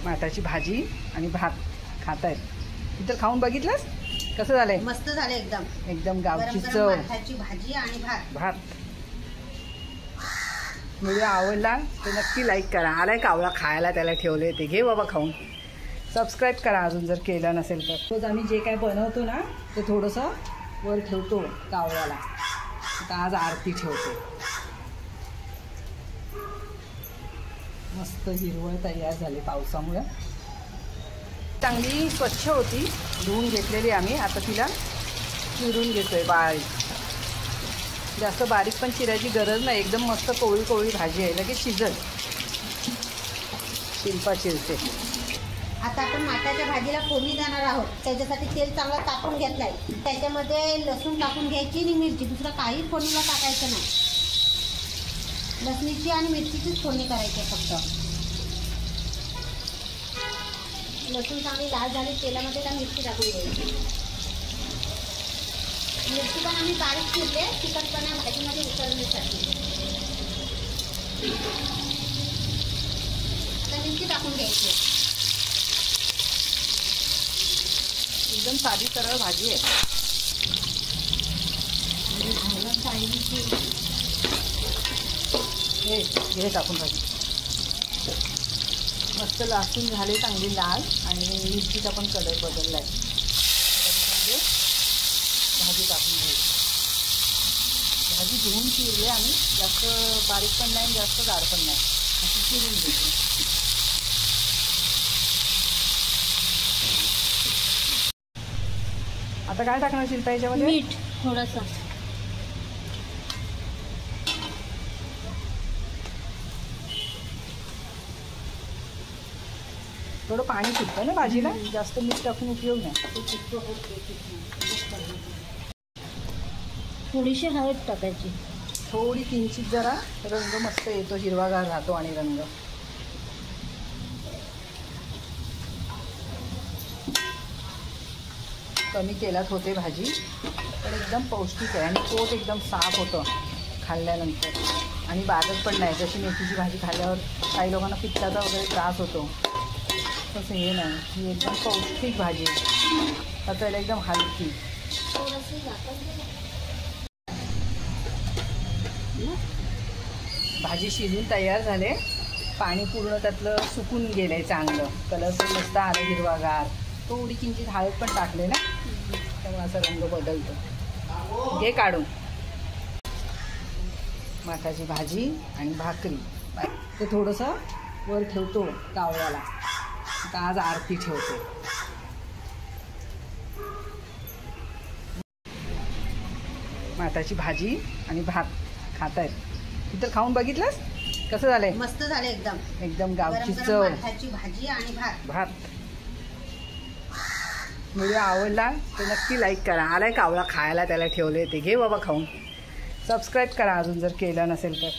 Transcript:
माठाची भाजी आणि भात खातायत। इतर खाऊन बघितलंस कसं झालंय? मस्त झालं एकदम एकदम गावची चव। माठाची भाजी आणि भात। व्हिडिओ आवडला तर नक्की लाईक करा। आलाय कावळा खायला, त्याला ठेवले ते घे बाबा खाऊन। सबस्क्राईब करा अजून जर केलं नसेल तर। रोज आम्ही जे काय बनवतो ना ते थोडंसं वर ठेवतो कावळ्याला। आता आज आरती ठेवतो। मस्त हिरवळ तयार झाली पावसामुळे। चांगली स्वच्छ होती, धुवून घेतलेली आम्ही। आता तिला चिरून घेतोय बारीक। जास्त बारीक पण चिरायची गरज नाही, एकदम मस्त कोवळी कोवळी भाजी आहे, लगेच शिजल। शिल्पा चिरते। आता आपण माठाच्या भाजीला फोडणी देणार आहोत। त्याच्यासाठी तेल चांगलं तापून घेतलंय। त्याच्यामध्ये लसूण टाकून घ्यायची आणि मिरची, दुसरं काही फोडणीला टाकायचं नाही। लसणीची आणि मिरचीचीच फोडणी करायची फक्त। लसूण चांगली लाल झाली तेलामध्ये त्या मिरची टाकून घ्यायची। मिरची पण आम्ही बारीक चिरले तिखटपणा भाजीमध्ये उतरण्यासाठी। आता मिरची टाकून घ्यायची। एकदम साधी सरळ भाजी आहे। हे टाकून भाजी मस्त लासून झाले, चांगली लाल, आणि मिरचीचा पण कलर बदललाय। भाजी टाकून घ्यायची। भाजी धुवून चिरले आम्ही, जास्त बारीक पण नाही जास्त जाड पण नाही, अशी चिरून घेतली। आता काय टाकणार शिल्पा याच्यामध्ये? मीठ थोडंसं। थोडं पाणी सुटतं ना भाजीला, जास्त मीठ टाकून उपयोग नाही। थोडीशी हळद टाकायची, थोडी किंचित, जरा रंग मस्त येतो, हिरवागार राहतो आणि रंग। कमी तेलात होते भाजी, पण एकदम पौष्टिक आहे आणि पोट एकदम साफ होतं खाल्ल्यानंतर, आणि बाधत पण नाही। जशी मेथीची भाजी खाल्ल्यावर काही लोकांना पित्ताचा वगैरे त्रास होतो, तसं हे नाही। ही एकदम पौष्टिक भाजी आहे, पचायला एकदम हलकी। भाजी शिजून तयार झाले, पाणी पूर्ण त्यातलं सुकून गेलंय चांगलं, कलर पण मस्त आलं हिरवागार। थोडी किंचित हळद पण टाकले ना, त्यामुळे असा रंग बदलतो। घे काढून। माठाची भाजी आणि भाकरी ते थोडंसं वर ठेवतो कावळ्याला। आता आज आरती ठेवते। माठाची भाजी आणि भात खातायत। इतर खाऊन बघितलंस कसं झालंय? मस्त झालं एकदम एकदम गावची चव। माठाची भाजी आणि भात। व्हिडिओ आवडला तर नक्की लाईक करा। आलाय कावळा खायला, त्याला ठेवले ते घे बाबा खाऊन। सबस्क्राईब करा अजून जर केलं नसेल तर।